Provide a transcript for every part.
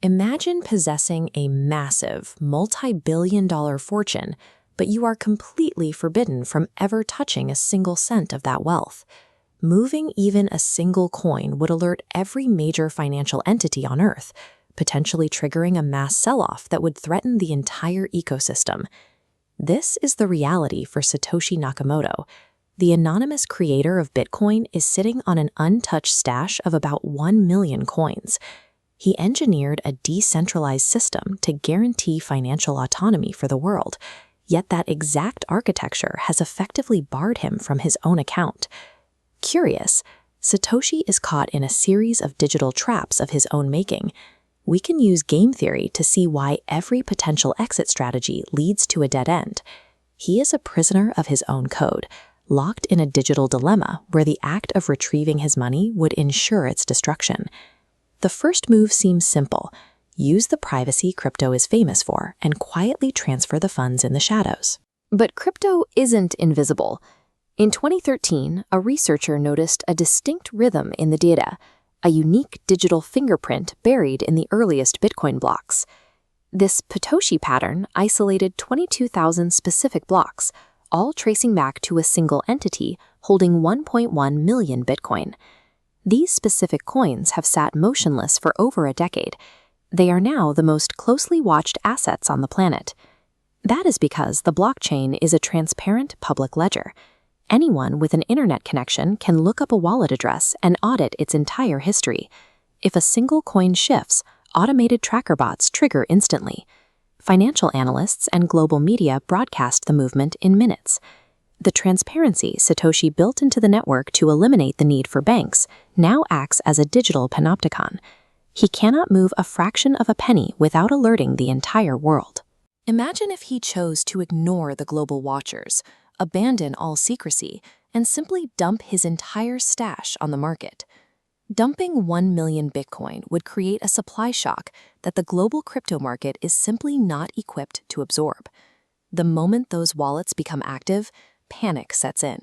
Imagine possessing a massive, multi-billion-dollar fortune, but you are completely forbidden from ever touching a single cent of that wealth. Moving even a single coin would alert every major financial entity on Earth, potentially triggering a mass sell-off that would threaten the entire ecosystem. This is the reality for Satoshi Nakamoto. The anonymous creator of Bitcoin is sitting on an untouched stash of about 1 million coins. He engineered a decentralized system to guarantee financial autonomy for the world, yet that exact architecture has effectively barred him from his own account. Curious, Satoshi is caught in a series of digital traps of his own making. We can use game theory to see why every potential exit strategy leads to a dead end. He is a prisoner of his own code, locked in a digital dilemma where the act of retrieving his money would ensure its destruction. The first move seems simple. Use the privacy crypto is famous for and quietly transfer the funds in the shadows. But crypto isn't invisible. In 2013, a researcher noticed a distinct rhythm in the data, a unique digital fingerprint buried in the earliest Bitcoin blocks. This Patoshi pattern isolated 22,000 specific blocks, all tracing back to a single entity holding 1.1 million Bitcoin. These specific coins have sat motionless for over a decade. They are now the most closely watched assets on the planet. That is because the blockchain is a transparent public ledger. Anyone with an internet connection can look up a wallet address and audit its entire history. If a single coin shifts, automated tracker bots trigger instantly. Financial analysts and global media broadcast the movement in minutes. The transparency Satoshi built into the network to eliminate the need for banks now acts as a digital panopticon. He cannot move a fraction of a penny without alerting the entire world. Imagine if he chose to ignore the global watchers, abandon all secrecy, and simply dump his entire stash on the market. Dumping 1 million Bitcoin would create a supply shock that the global crypto market is simply not equipped to absorb. The moment those wallets become active, panic sets in.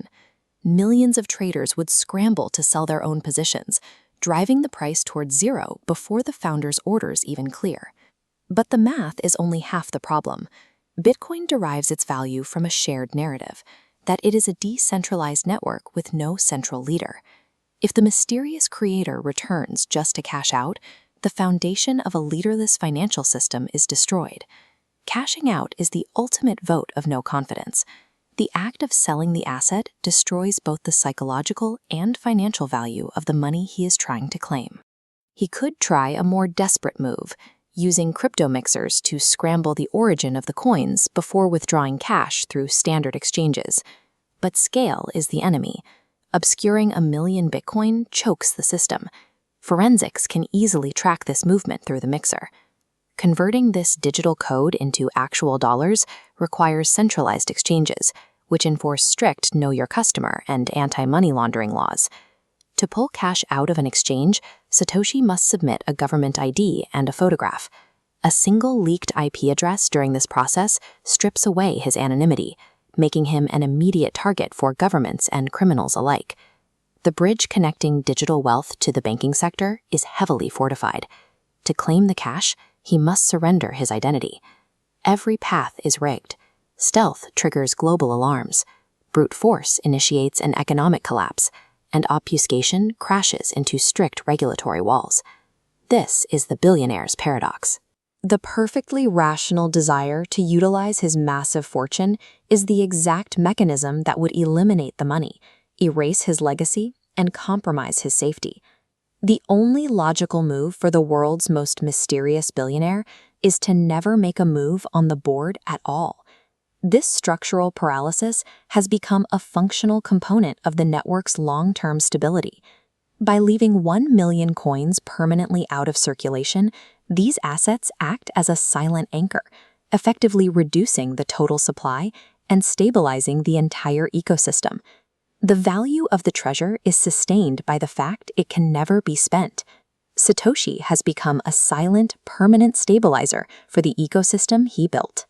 Millions of traders would scramble to sell their own positions, driving the price towards zero before the founder's orders even clear. But the math is only half the problem. Bitcoin derives its value from a shared narrative, that it is a decentralized network with no central leader. If the mysterious creator returns just to cash out, the foundation of a leaderless financial system is destroyed. Cashing out is the ultimate vote of no confidence. The act of selling the asset destroys both the psychological and financial value of the money he is trying to claim. He could try a more desperate move, using crypto mixers to scramble the origin of the coins before withdrawing cash through standard exchanges. But scale is the enemy. Obscuring 1 million Bitcoin chokes the system. Forensics can easily track this movement through the mixer. Converting this digital code into actual dollars requires centralized exchanges, which enforce strict Know Your Customer and anti-money laundering laws. To pull cash out of an exchange, Satoshi must submit a government ID and a photograph. A single leaked IP address during this process strips away his anonymity, making him an immediate target for governments and criminals alike. The bridge connecting digital wealth to the banking sector is heavily fortified. To claim the cash, he must surrender his identity. Every path is rigged. Stealth triggers global alarms. Brute force initiates an economic collapse, and obfuscation crashes into strict regulatory walls. This is the billionaire's paradox. The perfectly rational desire to utilize his massive fortune is the exact mechanism that would eliminate the money, erase his legacy, and compromise his safety. The only logical move for the world's most mysterious billionaire is to never make a move on the board at all. This structural paralysis has become a functional component of the network's long-term stability. By leaving 1 million coins permanently out of circulation, these assets act as a silent anchor, effectively reducing the total supply and stabilizing the entire ecosystem. The value of the treasure is sustained by the fact it can never be spent. Satoshi has become a silent, permanent stabilizer for the ecosystem he built.